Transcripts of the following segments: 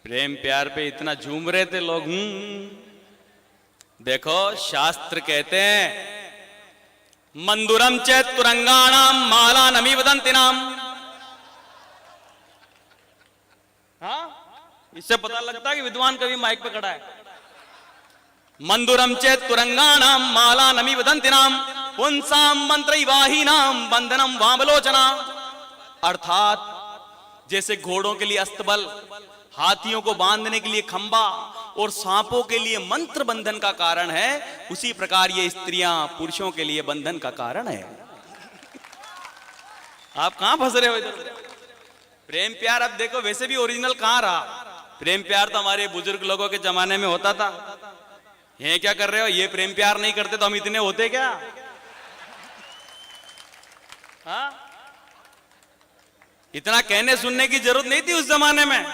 प्रेम प्यार पे इतना झूम रहे थे लोग। देखो शास्त्र कहते हैं मंदुरम चेत तुरंगाणाम माला नमी वदंती नाम। हाँ, इससे पता लगता है कि विद्वान कवि माइक पे खड़ा है। मंदुरम चेत तुरंगाणाम माला नमी वदंती नाम पुंसाम मंत्रैवाहिनाम बंधनम वामलोचना। अर्थात जैसे घोड़ों के लिए अस्तबल, हाथियों को बांधने के लिए खंबा और सांपों के लिए मंत्र बंधन का कारण है, उसी प्रकार ये स्त्रियां पुरुषों के लिए बंधन का कारण है। आप कहां फंस रहे हो इधर? प्रेम प्यार अब देखो वैसे भी ओरिजिनल कहां रहा। प्रेम प्यार तो हमारे बुजुर्ग लोगों के जमाने में होता था। ये क्या कर रहे हो? ये प्रेम प्यार नहीं करते तो हम इतने होते क्या? हाँ, इतना कहने सुनने की जरूरत नहीं थी उस जमाने में।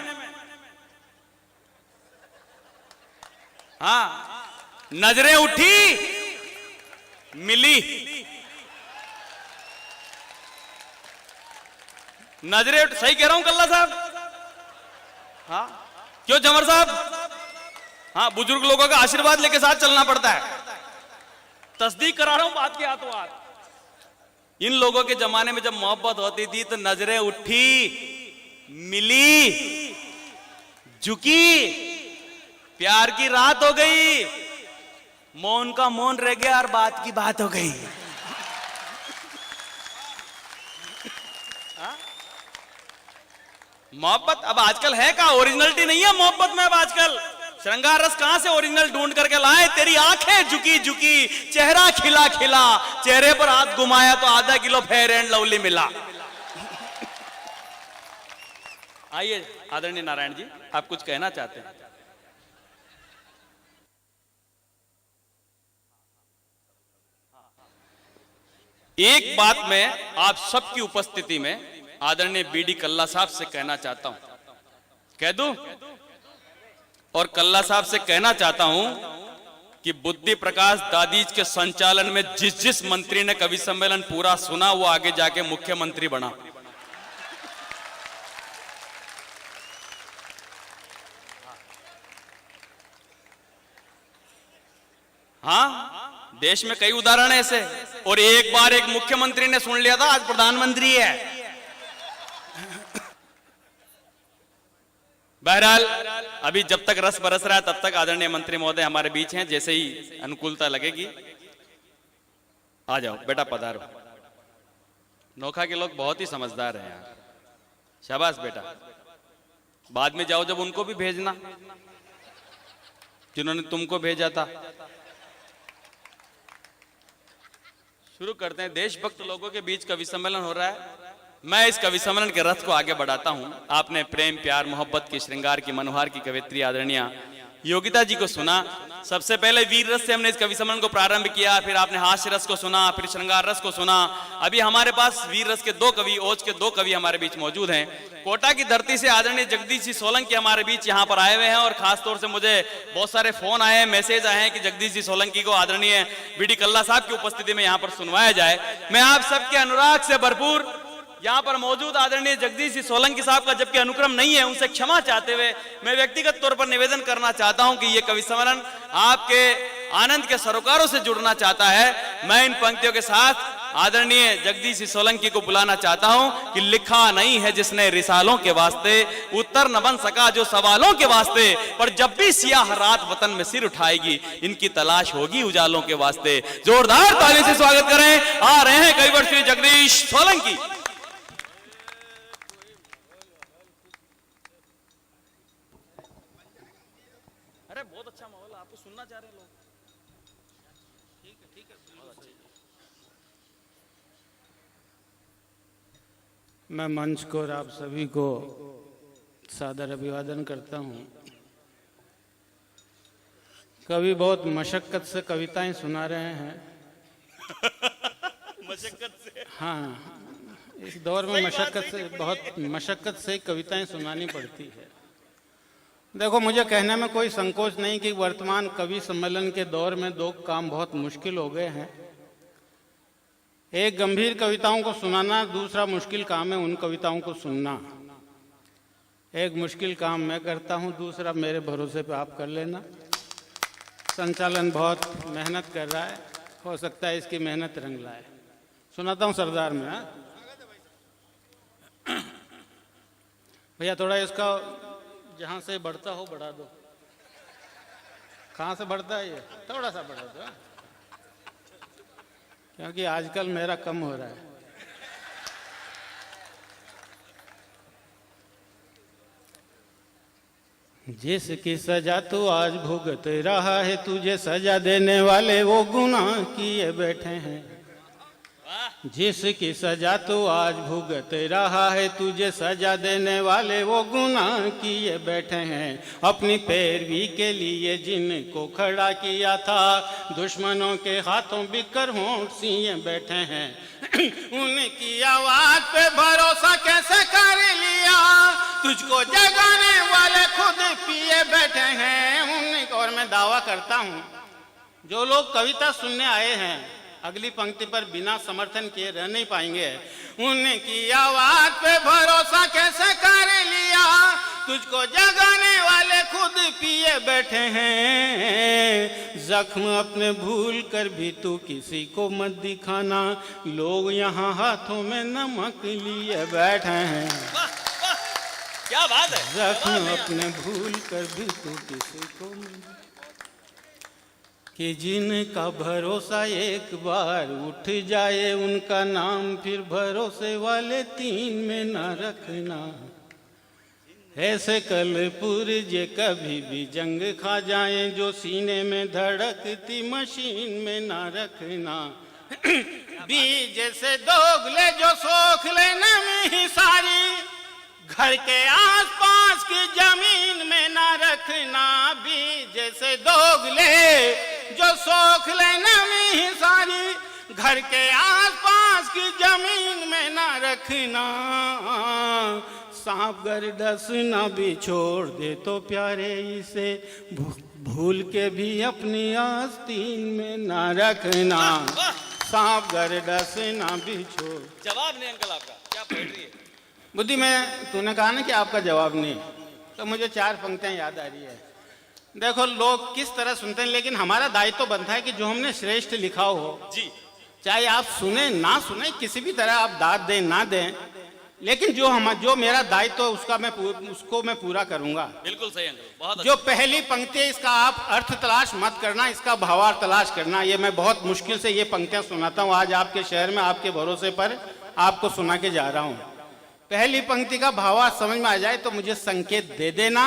हाँ, नजरें उठी मिली, नजरें सही कह रहा हूं कल्ला साहब? हाँ क्यों जमर साहब? हाँ, बुजुर्ग लोगों का आशीर्वाद लेके साथ चलना पड़ता है। तस्दीक करा रहा हूं बात की हाथों हाथ। इन लोगों के जमाने में जब मोहब्बत होती थी तो नजरें उठी मिली झुकी, प्यार की रात हो गई, मौन का मौन रह गया और बात की बात हो गई। मोहब्बत अब आजकल है का? ओरिजिनलिटी नहीं है मोहब्बत में अब आजकल। श्रृंगार रस कहां से ओरिजिनल ढूंढ करके लाए? तेरी आंखें झुकी झुकी, चेहरा खिला खिला, चेहरे पर हाथ घुमाया तो आधा किलो फेयर एंड लवली मिला। आइए आदरणीय नारायण जी, आप कुछ कहना चाहते हैं? एक बात मैं आप सबकी उपस्थिति में आदरणीय बीडी कल्ला साहब से कहना चाहता हूं। कह दूं? और कल्ला साहब से कहना चाहता हूं कि बुद्धि प्रकाश दादीज के संचालन में जिस जिस मंत्री ने कवि सम्मेलन पूरा सुना वो आगे जाके मुख्यमंत्री बना। हाँ, देश में कई उदाहरण है ऐसे। और एक बार एक मुख्यमंत्री ने सुन लिया था, आज प्रधानमंत्री है। बहरहाल अभी जब तक रस बरस रहा है तब तक आदरणीय मंत्री महोदय हमारे बीच हैं। जैसे ही अनुकूलता लगेगी आ जाओ बेटा, पधारो। नोखा के लोग बहुत ही समझदार हैं यार, शाबाश बेटा। बाद में जाओ जब उनको भी भेजना जिन्होंने तुमको भेजा था। शुरू करते हैं। देशभक्त लोगों के बीच कवि सम्मेलन हो रहा है। मैं इस कवि सम्मेलन के रथ को आगे बढ़ाता हूं। आपने प्रेम प्यार मोहब्बत की श्रृंगार की मनोहार की कवित्री आदरणीय योगिता जी को सुना। सबसे पहले वीर रस से हमने इस कवि सम्मेलन को प्रारंभ किया, फिर आपने हास्य रस को सुना, फिर श्रृंगार रस को सुना। अभी हमारे पास वीर रस के 2 कवि, ओज के 2 कवि हमारे बीच मौजूद हैं। कोटा की धरती से आदरणीय जगदीश जी सोलंकी हमारे बीच यहाँ पर आए हुए हैं। और खासतौर से मुझे बहुत सारे फोन आए हैं, मैसेज आए हैं कि जगदीश जी सोलंकी को आदरणीय बीडी कल्ला साहब की उपस्थिति में यहाँ पर सुनवाया जाए। मैं आप सबके अनुराग से भरपूर यहाँ पर मौजूद आदरणीय जगदीश जी सोलंकी साहब का जबकि अनुक्रम नहीं है, उनसे क्षमा चाहते हुए मैं व्यक्तिगत तौर पर निवेदन करना चाहता हूं कि ये कवि सम्मेलन आपके आनंद के सरोकारों से जुड़ना चाहता है। मैं इन पंक्तियों के साथ आदरणीय जगदीश जी सोलंकी को बुलाना चाहता हूं कि लिखा नहीं है जिसने रिसालों के वास्ते, उत्तर न बन सका जो सवालों के वास्ते, पर जब भी सियाह रात वतन में सिर उठाएगी इनकी तलाश होगी उजालों के वास्ते। जोरदार ताली से स्वागत करें। आ रहे हैं कविवर श्री जगदीश सोलंकी। अरे बहुत अच्छा माहौल, आपको सुनना चाह रहे हैं लोग। ठीक है ठीक है, मैं मंच को और आप सभी को सादर अभिवादन करता हूं। कवि बहुत मशक्कत से कविताएं सुना रहे हैं। मशक्कत से? हाँ, इस दौर में मशक्कत से, बहुत मशक्कत से कविताएं सुनानी पड़ती है। देखो, मुझे कहने में कोई संकोच नहीं कि वर्तमान कवि सम्मेलन के दौर में 2 काम बहुत मुश्किल हो गए हैं। एक गंभीर कविताओं को सुनाना, दूसरा मुश्किल काम है उन कविताओं को सुनना। एक मुश्किल काम मैं करता हूँ, दूसरा मेरे भरोसे पे आप कर लेना। संचालन बहुत मेहनत कर रहा है, हो सकता है इसकी मेहनत रंग लाए। सुनाता हूँ सरदार में। हाँ भैया थोड़ा इसका जहाँ से बढ़ता हो बढ़ा दो। कहाँ से बढ़ता है ये? थोड़ा सा बढ़ा दो, क्योंकि आजकल मेरा कम हो रहा है। जिसकी सजा तू आज भुगत रहा है, तुझे सजा देने वाले वो गुनाह किए बैठे हैं। जिसकी सजा तू आज भुगत रहा है, तुझे सजा देने वाले वो गुनाह किए बैठे हैं। अपनी पैरवी के लिए जिनको खड़ा किया था, दुश्मनों के हाथों बिकर होंठ सिए बैठे हैं। उनकी आवाज पे भरोसा कैसे कर लिया, तुझको जगाने वाले खुद पिए बैठे हैं। उन्हीं और मैं दावा करता हूँ, जो लोग कविता सुनने आए हैं अगली पंक्ति पर बिना समर्थन किए रह नहीं पाएंगे। उनकी आवाज पे भरोसा कैसे कर लिया, तुझको जगाने वाले खुद पिए बैठे हैं। जख्म अपने भूल कर भी तू किसी को मत दिखाना, लोग यहाँ हाथों में नमक लिए बैठे हैं। क्या बात है। जख्म अपने भूल कर भी तू किसी को कि जिनका भरोसा एक बार उठ जाए, उनका नाम फिर भरोसे वाले तीन में न रखना। ऐसे कल पुरजे कभी भी जंग खा जाए, जो सीने में धड़कती मशीन में न रखना। बीज से दोगले जो सोख ले नमी सारी, घर के आसपास की जमीन में न रखना। बीज से दोगले जो सोख ले नमी सारी, घर के आसपास की जमीन में न रखना। सांप गर्दस न भी छोड़ दे तो प्यारे इसे, भूल के भी अपनी आस्तीन में न रखना। सांप गर्दस न भी छोड़। जवाब नहीं अंकल आपका, क्या पोएट्री है। बुद्धि में तूने कहा ना कि आपका जवाब नहीं, तो मुझे चार पंक्तियां याद आ रही है। देखो लोग किस तरह सुनते हैं, लेकिन हमारा दायित्व तो बनता है कि जो हमने श्रेष्ठ लिखा हो जी, चाहे आप सुने ना सुने, किसी भी तरह आप दाद दें ना दें, लेकिन जो मेरा दायित्व उसको मैं पूरा करूंगा। बिल्कुल सही अंकल, बहुत जो पहली पंक्ति है इसका आप अर्थ तलाश मत करना, इसका भावार्थ तलाश करना। ये मैं बहुत मुश्किल से ये पंक्तियां सुनाता हूँ आज आपके शहर में, आपके भरोसे पर आपको सुना के जा रहा हूँ। पहली पंक्ति का भावार्थ समझ में आ जाए तो मुझे संकेत दे देना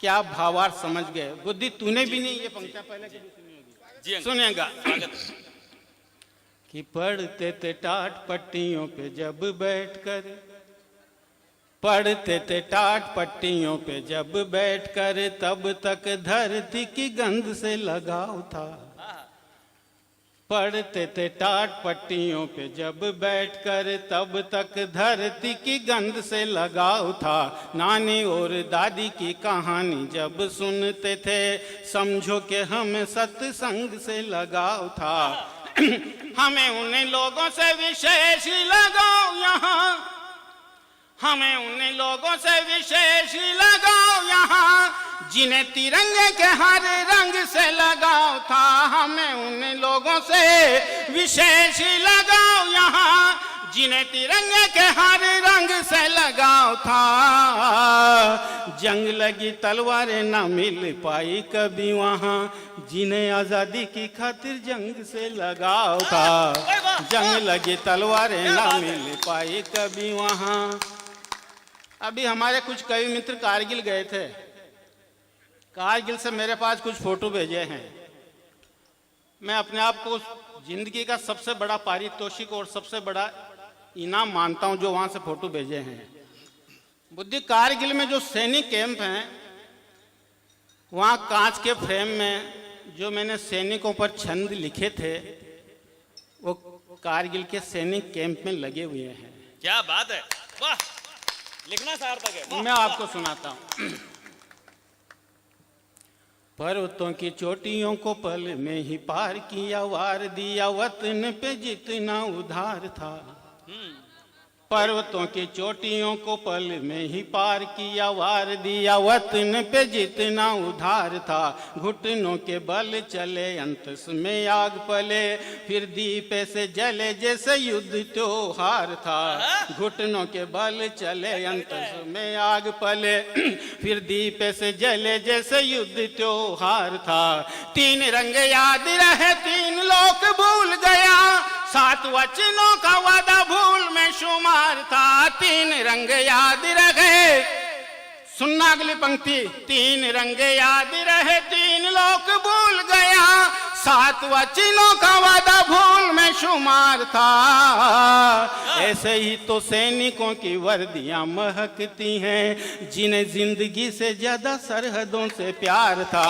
कि आप भावार्थ समझ गए। बुद्धि तूने भी नहीं ये पंक्तियां पहले कभी सुनी होगी, जी सुनेगा। कि पढ़ते थे टाट पट्टियों पे जब बैठकर, पढ़ते थे टाट पट्टियों पे जब बैठकर, तब तक धरती की गंध से लगाव था। पढ़ते थे टाट पट्टियों पे जब बैठकर, तब तक धरती की गंध से लगाव था। नानी और दादी की कहानी जब सुनते थे, समझो कि हमें सत्संग से लगाव था। हमें उन लोगों से विशेष लगाव यहाँ, हमें उन लोगों से विशेष लगाव यहाँ, जिन्हें तिरंगे के हर रंग से लगाव था। हमें उन लोगों से विशेष लगाव यहाँ, जिन्हें तिरंगे के हर रंग से लगाव था। जंग लगी तलवारें ना मिल पाई कभी वहाँ, जिन्हें आजादी की खातिर जंग से लगाव था। जंग लगी तलवारें ना मिल पाई कभी वहाँ। अभी हमारे कुछ कवि मित्र कारगिल गए थे, कारगिल से मेरे पास कुछ फोटो भेजे हैं। मैं अपने आप को जिंदगी का सबसे बड़ा पारितोषिक और सबसे बड़ा इनाम मानता हूं जो वहां से फोटो भेजे हैं। बुद्धि कारगिल में जो सैनिक कैंप हैं, वहां कांच के फ्रेम में जो मैंने सैनिकों पर छंद लिखे थे, वो कारगिल के सैनिक कैंप में लगे हुए हैं। क्या बात है, वाह, लिखना सार्थक है। मैं आपको सुनाता हूं। पर्वतों की चोटियों को पल में ही पार किया, वार दिया वतन पे जितना उधार था। पर्वतों की चोटियों को पल में ही पार किया, वार दिया वतन पे जितना उधार था। घुटनों के बल चले अंतस में आग पले, फिर दीपे से जले जैसे युद्ध त्योहार था। घुटनों के बल चले अंतस में आग पले, फिर दीपे से जले जैसे युद्ध त्योहार था। 3 रंग याद रहे 3 लोक भूल गया, 7 वचनों का वादा भूल में शुमार था। 3 रंग याद रहे, सुनना अगली पंक्ति। 3 रंग याद रहे 3 लोक भूल गया, 7 वचनों का वादा भूल में शुमार था। ऐसे ही तो सैनिकों की वर्दियां महकती हैं, जिन्हें जिंदगी से ज्यादा सरहदों से प्यार था।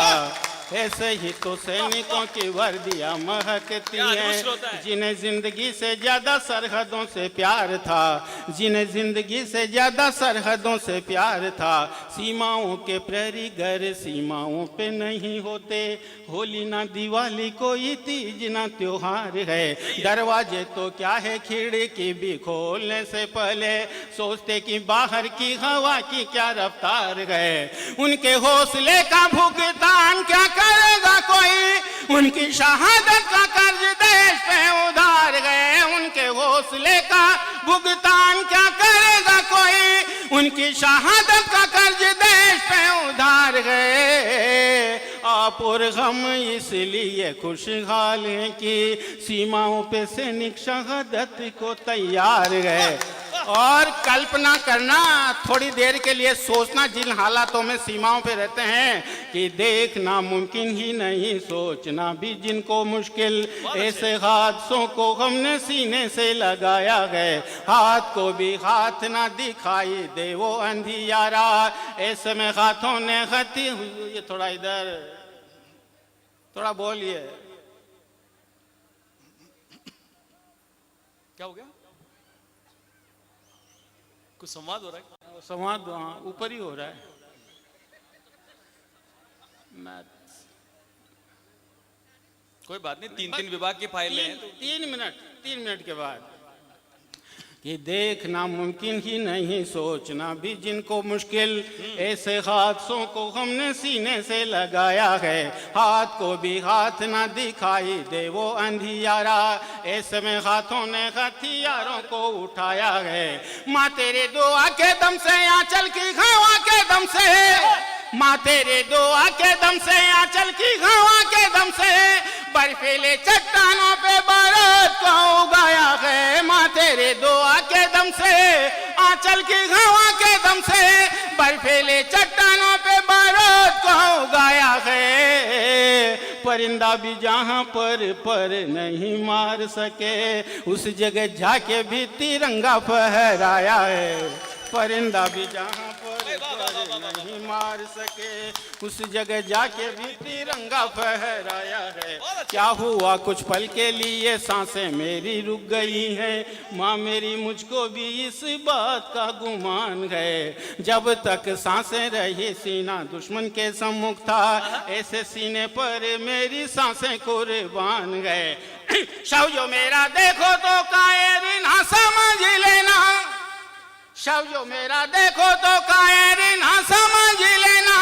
ऐसे ही तो सैनिकों की वर्दियां महकती हैं, जिन्हें जिंदगी से ज्यादा सरहदों से प्यार था। जिन्हें जिंदगी से ज्यादा सरहदों से प्यार था। सीमाओं के प्रहरी घर सीमाओं पे नहीं होते, होली ना दिवाली कोई तीज ना त्योहार है। दरवाजे तो क्या है खिड़की भी खोलने से पहले सोचते कि बाहर की हवा की क्या रफ्तार है। उनके हौसले का भुगतान क्या करेगा कोई, उनकी शहादत का कर्ज देश पे उधार गए। उनके हौसले का भुगतान क्या करेगा कोई, उनकी शहादत का कर्ज देश पे उधार गए। आप और हम इसलिए खुशहाल हैं कि सीमाओं पे सैनिक शहादत को तैयार है। और कल्पना करना, थोड़ी देर के लिए सोचना जिन हालातों में सीमाओं पे रहते हैं कि देखना मुमकिन ही नहीं, सोचना भी जिनको मुश्किल। ऐसे हादसों को हमने सीने से लगाया है, हाथ को भी हाथ ना दिखाई दे वो अंधियारा। ऐसे में हाथों ने हथी, ये थोड़ा इधर थोड़ा बोलिए। क्या हो गया? कुछ संवाद हो रहा है? संवाद ऊपर ही हो रहा है। कोई बात नहीं, 3 विभाग की फाइलें हैं तो 3 मिनट के बाद कि देखना मुमकिन ही नहीं, सोचना भी जिनको मुश्किल। ऐसे हादसों को हमने सीने से लगाया है, हाथ को भी हाथ ना दिखाई दे वो अंधियारा। ऐसे में हाथों ने हथियारों को उठाया है। माँ तेरे दुआ के दम से, आंचल की हवा के दम से, माँ तेरे दुआ के दम से, आंचल की हवा के दम से बर्फीले चट्टानों पे बारूद को उगाया है। माँ तेरे दुआ के दम से, आंचल की हवा के दम से बर्फीले चट्टानों पे बारूद को उगाया है। परिंदा भी जहाँ पर नहीं मार सके, उस जगह जाके भी तिरंगा फहराया है। परिंदा भी जहाँ पर नहीं मार सके, उस जगह जाके भी तिरंगा फहराया है। क्या हुआ कुछ पल के लिए सांसें मेरी रुक गई हैं, माँ मेरी मुझको भी इस बात का गुमान है। जब तक सांसें रही सीना दुश्मन के सम्मुख था, ऐसे सीने पर मेरी सांसें कुर्बान गए। शव जो मेरा देखो तो कायर ना समझ लेना, शव जो मेरा देखो तो कायर ना समझ लेना,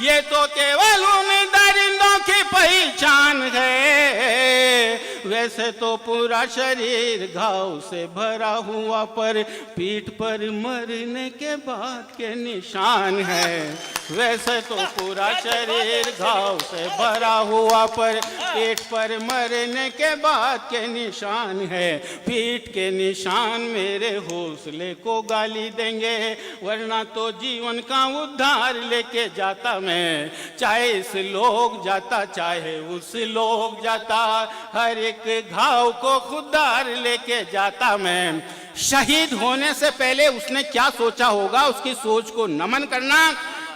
ये तो केवल उन दरिंदों की पहचान है। वैसे तो पूरा शरीर घाव से भरा हुआ, पर पीठ पर मरने के बाद के निशान है। वैसे तो पूरा शरीर घाव से भरा हुआ, पर पीठ पर मरने के बाद के निशान है। पीठ के निशान मेरे हौसले को गाली देंगे, वरना तो जीवन का उद्धार लेके जाता मैं। चाहे इस लोग जाता चाहे उस लोग जाता, हर एक घाव को खुदार लेके जाता मैं। शहीद होने से पहले उसने क्या सोचा होगा, उसकी सोच को नमन करना।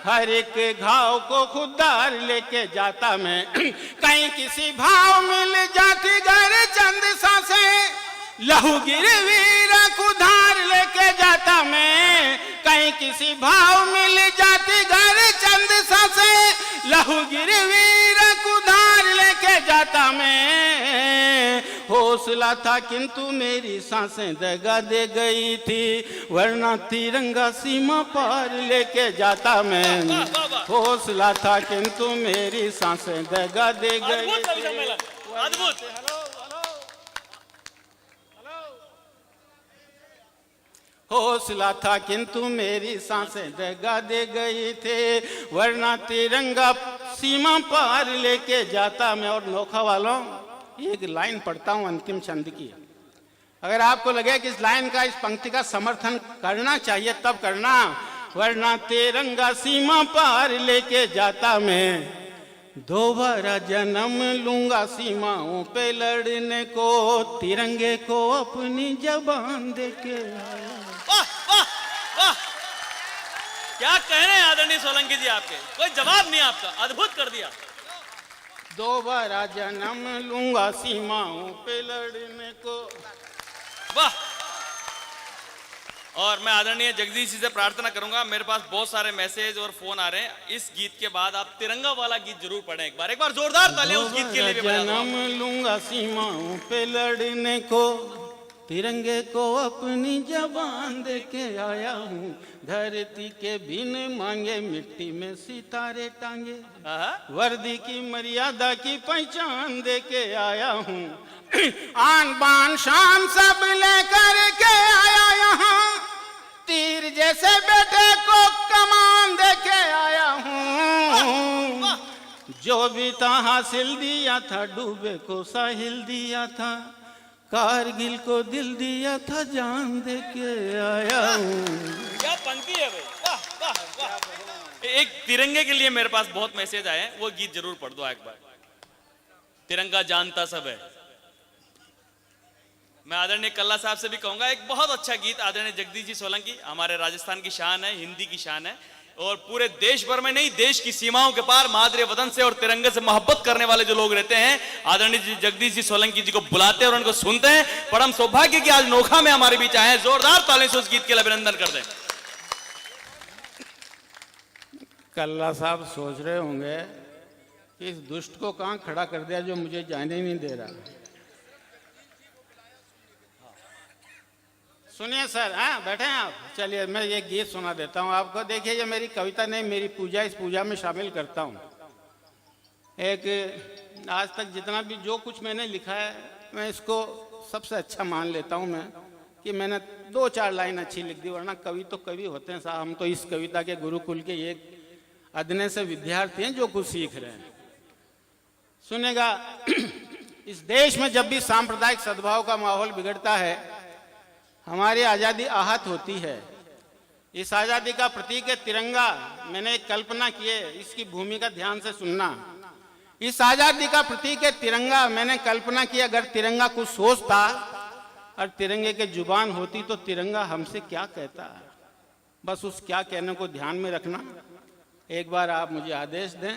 हर एक घाव को खुदार लेके जाता मैं। कहीं किसी भाव मिल जाती घर चंद सांसें, लहू गिरवी रख उधार लेके जाता मैं। कहीं किसी भाव मिल जाती घर चंद सांसें, लहू गिरवी रख उधार लेके जाता मैं। हौसला था किंतु मेरी सांसें दगा दे गई थी, वरना तिरंगा सीमा पार लेके जाता मैं। हौसला था किंतु मेरी सांसें दगा दे गई थी। अद्भुत। हौसला था किंतु मेरी सांसें दगा दे गई थे, वरना तिरंगा सीमा पार लेके जाता मैं। और नोखा वालों, एक लाइन पढ़ता हूं अंतिम छंद की। अगर आपको लगे कि इस लाइन का, इस पंक्ति का समर्थन करना चाहिए तब करना, वरना तिरंगा सीमा पार लेके जाता मैं। दोबारा जन्म लूंगा सीमाओं पे लड़ने को, तिरंगे को अपनी जबान देके। वाह वाह वाह, क्या कह रहे हैं आदरणीय सोलंकी जी, आपके कोई जवाब नहीं आपका, अद्भुत कर दिया। दोबारा जन्म लूंगा सीमाओं पे लड़ने को। वाह। और मैं आदरणीय जगदीश जी से प्रार्थना करूंगा, मेरे पास बहुत सारे मैसेज और फोन आ रहे हैं, इस गीत के बाद आप तिरंगा वाला गीत जरूर पढ़ें। एक बार जोरदार तालियां उस गीत के लिए भी बजा दो। जन्म लूंगा सीमाओं पे लड़ने को, तिरंगे को अपनी जबान देके आया हूँ। धरती के बिन मांगे मिट्टी में सितारे टांगे, वर्दी की मर्यादा की पहचान देके आया हूँ। आन बान शान सब लेकर के आया यहाँ, तीर जैसे बेटे को कमान देके आया हूँ। जो भी था हासिल दिया था, डूबे को साहिल दिया था, कारगिल को दिल दिया था, जान देके आया हूँ। क्या पंक्ति है भाई, वाह वाह वाह। एक तिरंगे के लिए मेरे पास बहुत मैसेज आए हैं, वो गीत जरूर पढ़ दो एक बार। तिरंगा जानता सब है। मैं आदरणीय कल्ला साहब से भी कहूंगा, एक बहुत अच्छा गीत आदरणीय जगदीश जी सोलंकी, हमारे राजस्थान की शान है, हिंदी की शान है, और पूरे देश भर में नहीं, देश की सीमाओं के पार मादरे वतन से और तिरंगे से मोहब्बत करने वाले जो लोग रहते हैं, आदरणीय जगदीश जी सोलंकी जी को बुलाते हैं और उनको सुनते हैं। परम सौभाग्य की आज नोखा में हमारे बीच आए हैं, जोरदार तालियों से उस गीत के लिए अभिनंदन कर दें। कल्ला साहब सोच रहे होंगे कि इस दुष्ट को कहां खड़ा कर दिया जो मुझे जाने ही नहीं दे रहा। सुनिए सर, हाँ बैठे हैं आप, चलिए मैं ये गीत सुना देता हूँ आपको। देखिए, ये मेरी कविता नहीं, मेरी पूजा, इस पूजा में शामिल करता हूँ। एक आज तक जितना भी जो कुछ मैंने लिखा है, मैं इसको सबसे अच्छा मान लेता हूँ मैं, कि मैंने 2-4 लाइन अच्छी लिख दी, वरना कवि तो कवि होते हैं साहब। हम तो इस कविता के गुरुकुल के एक अदने से विद्यार्थी हैं जो कुछ सीख रहे हैं। सुनेगा, इस देश में जब भी सांप्रदायिक सद्भाव का माहौल बिगड़ता है, हमारी आज़ादी आहत होती है। इस आज़ादी का प्रतीक है तिरंगा। मैंने एक कल्पना की है, इसकी भूमिका ध्यान से सुनना। इस आज़ादी का प्रतीक है तिरंगा। मैंने कल्पना की, अगर तिरंगा कुछ सोचता और तिरंगे के जुबान होती तो तिरंगा हमसे क्या कहता। बस उस क्या कहने को ध्यान में रखना। एक बार आप मुझे आदेश दें,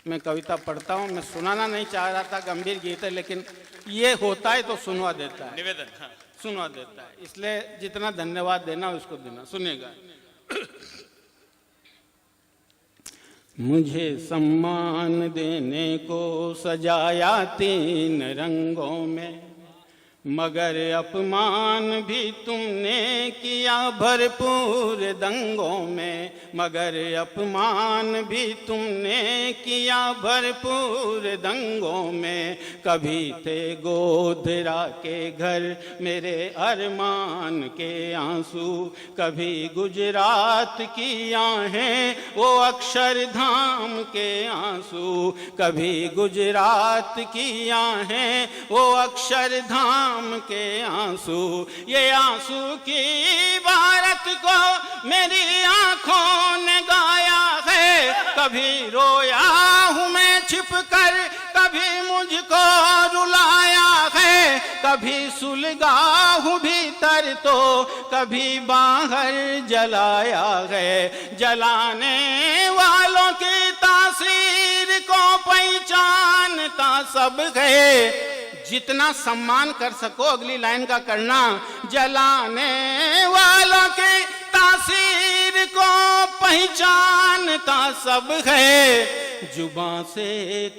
मैं कविता पढ़ता हूँ। मैं सुनाना नहीं चाह रहा था, गंभीर गीत है, लेकिन ये होता है तो सुनवा देता है, निवेदन सुनवा देता है, इसलिए जितना धन्यवाद देना उसको देना। सुनिएगा। मुझे सम्मान देने को सजाया 3 रंगों में, मगर अपमान भी तुमने किया भरपूर दंगों में। मगर अपमान भी तुमने किया भरपूर दंगों में। कभी थे गोधरा के घर मेरे अरमान के आंसू, कभी गुजरात की आहें वो अक्षरधाम के आंसू, कभी गुजरात की आहें वो अक्षरधाम के आंसू। ये आंसू की भारत को मेरी आंखों ने गाया है। कभी रोया हूँ मैं छिपकर, कभी मुझको रुलाया है। कभी सुलगा हूँ भीतर तो कभी बाहर जलाया है। जलाने वालों की तासीर को पहचानता सब है। जितना सम्मान कर सको अगली लाइन का करना। जलाने वालों की तासीर को पहचानता सब है। जुबां से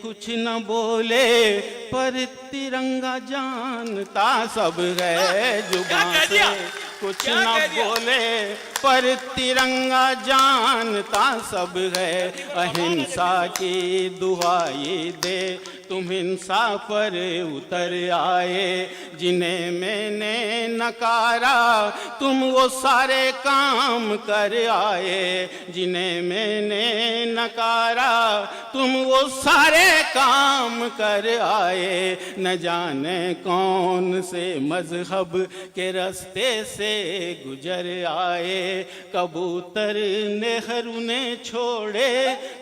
कुछ न बोले पर तिरंगा जानता सब है। जुबां से कुछ न बोले पर तिरंगा जानता सब है। अहिंसा की दुहाई दे तुम हिंसा पर उतर आए। जिन्हें मैंने नकारा तुम वो सारे काम कर आए। जिन्हें मैंने नकारा तुम वो सारे काम कर आए। न जाने कौन से मजहब के रास्ते से गुजर आए। कबूतर नेहरू ने छोड़े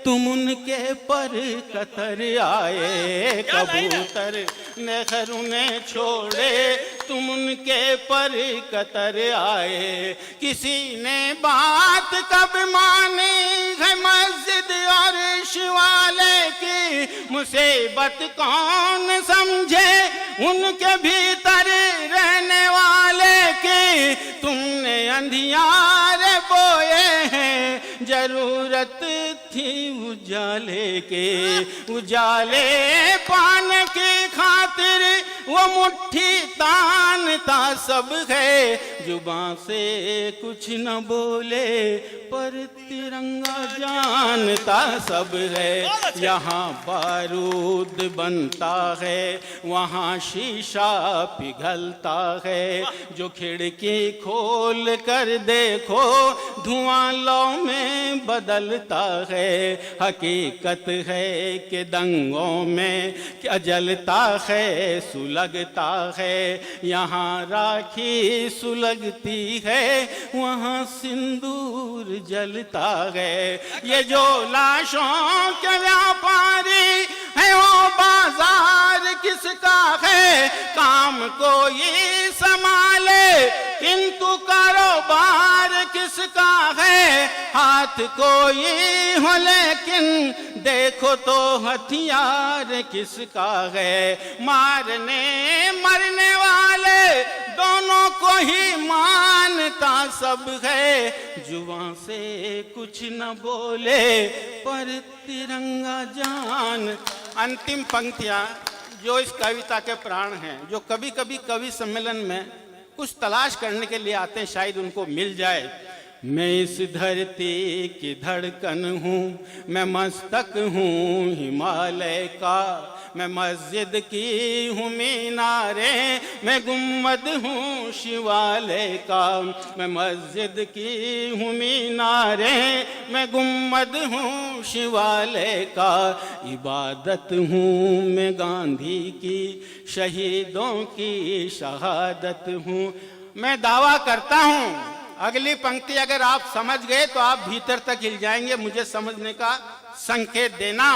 तुम उनके पर कतर आए। कबूतर नेहरू ने छोड़े तुम उनके पर कतर आए। किसी ने बात कब मानी है मस्जिद और शिवालय की। मुसीबत कौन समझे उनके भीतर रहने वाले की। तुमने अंधियारे बोए हैं जरूरत थी उजाले के। उजाले पाने की खातिर वो मुट्ठी तानता सब है। जुबां से कुछ न बोले पर तिरंगा जानता सब है। यहाँ बारूद बनता है वहाँ शीशा पिघलता है। जो खिड़की खोल कर देखो धुआं लौ में बदलता है। हकीकत है कि दंगों में क्या जलता है सुलगता है। यहाँ राखी सुलगती है वहाँ सिंदूर जलता है। ये जो लाशों के व्यापारी है वो बाजार किसका है। काम कोई संभाले किंतु कारोबार किसका है। हाथ कोई हो लेकिन देखो तो हथियार किसका है। मारने मरने वाले दोनों को ही मानता सब है। जुबां से कुछ न बोले पर तिरंगा जान। अंतिम पंक्तियां जो इस कविता के प्राण हैं, जो कभी कभी कवि सम्मेलन में कुछ तलाश करने के लिए आते हैं, शायद उनको मिल जाए। मैं इस धरती की धड़कन हूँ, मैं मस्तक हूँ हिमालय का। मैं मस्जिद की हूँ मीनारे, मैं गुम्बद हूँ शिवालय का। मैं मस्जिद की हूँ मीनारे, मैं गुम्बद हूँ शिवालय का। इबादत हूँ मैं गांधी की, शहीदों की शहादत हूँ। मैं दावा करता हूँ, अगली पंक्ति अगर आप समझ गए तो आप भीतर तक हिल जाएंगे, मुझे समझने का संकेत देना।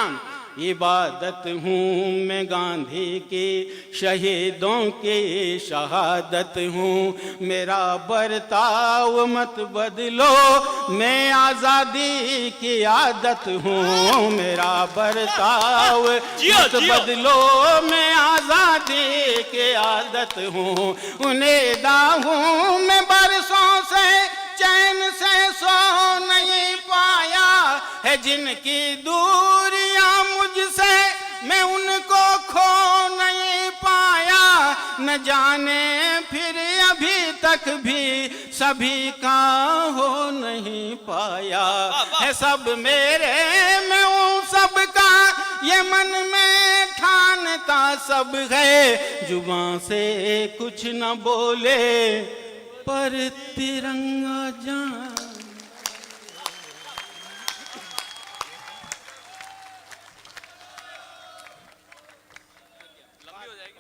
इबादत हूँ मैं गांधी की, शहीदों की शहादत हूँ। मेरा बर्ताव मत बदलो, मैं आज़ादी की आदत हूँ। मेरा बर्ताव मत बदलो, मैं आज़ादी की आदत हूँ। उन्हें दाहूँ मैं बरसों से चैन से सो नहीं पाया है। जिनकी दूरियां मुझसे मैं उनको खो नहीं पाया। न जाने फिर अभी तक भी सभी का हो नहीं पाया है। सब मेरे मैं हूँ सबका, ये मन में ठानता सब है। जुबां से कुछ न बोले पर तिरंगा जान